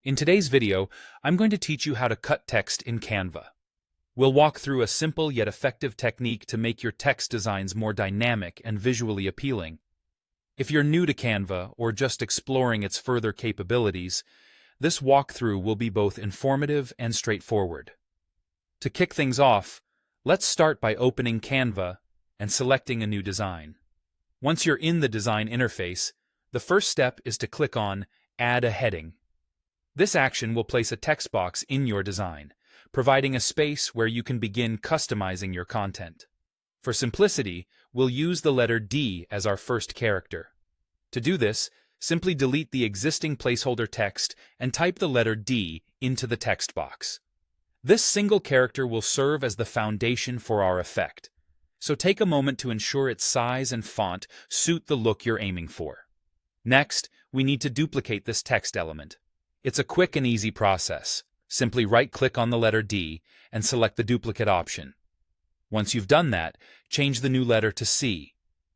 In today's video, I'm going to teach you how to cut text in Canva. We'll walk through a simple yet effective technique to make your text designs more dynamic and visually appealing. If you're new to Canva or just exploring its further capabilities, this walkthrough will be both informative and straightforward. To kick things off, let's start by opening Canva and selecting a new design. Once you're in the design interface, the first step is to click on Add a Heading. This action will place a text box in your design, providing a space where you can begin customizing your content. For simplicity, we'll use the letter D as our first character. To do this, simply delete the existing placeholder text and type the letter D into the text box. This single character will serve as the foundation for our effect, so take a moment to ensure its size and font suit the look you're aiming for. Next, we need to duplicate this text element. It's a quick and easy process. Simply right-click on the letter D and select the duplicate option. Once you've done that, change the new letter to C.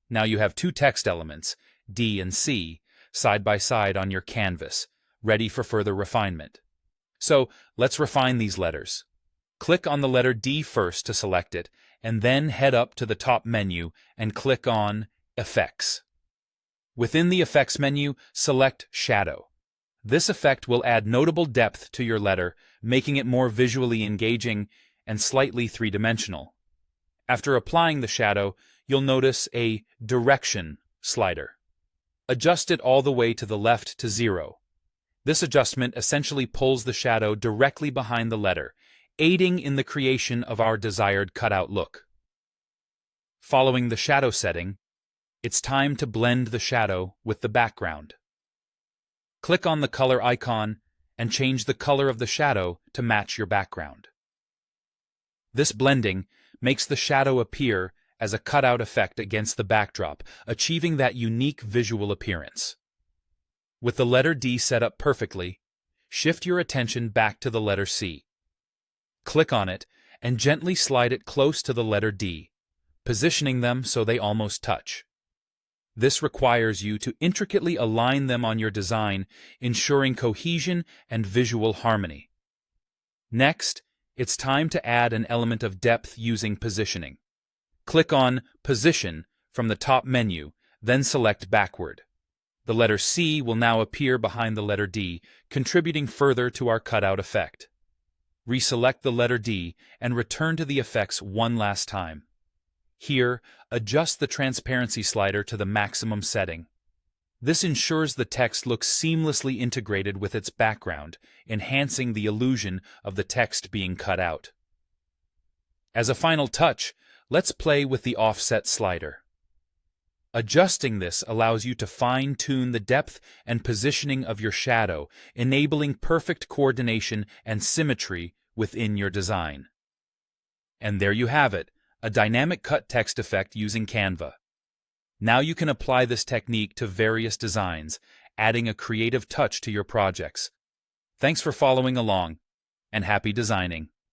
Now you have two text elements, D and C, side by side on your canvas, ready for further refinement. So, let's refine these letters. Click on the letter D first to select it, and then head up to the top menu and click on Effects. Within the Effects menu, select Shadow. This effect will add notable depth to your letter, making it more visually engaging and slightly three-dimensional. After applying the shadow, you'll notice a Direction slider. Adjust it all the way to the left to 0. This adjustment essentially pulls the shadow directly behind the letter, aiding in the creation of our desired cutout look. Following the shadow setting, it's time to blend the shadow with the background. Click on the color icon and change the color of the shadow to match your background. This blending makes the shadow appear as a cutout effect against the backdrop, achieving that unique visual appearance. With the letter D set up perfectly, shift your attention back to the letter C. Click on it and gently slide it close to the letter D, positioning them so they almost touch. This requires you to intricately align them on your design, ensuring cohesion and visual harmony. Next, it's time to add an element of depth using positioning. Click on Position from the top menu, then select Backward. The letter C will now appear behind the letter D, contributing further to our cutout effect. Reselect the letter D and return to the effects one last time. Here, adjust the transparency slider to the maximum setting. This ensures the text looks seamlessly integrated with its background, enhancing the illusion of the text being cut out. As a final touch, let's play with the offset slider. Adjusting this allows you to fine-tune the depth and positioning of your shadow, enabling perfect coordination and symmetry within your design. And there you have it, a dynamic cut text effect using Canva. Now you can apply this technique to various designs, adding a creative touch to your projects. Thanks for following along, and happy designing!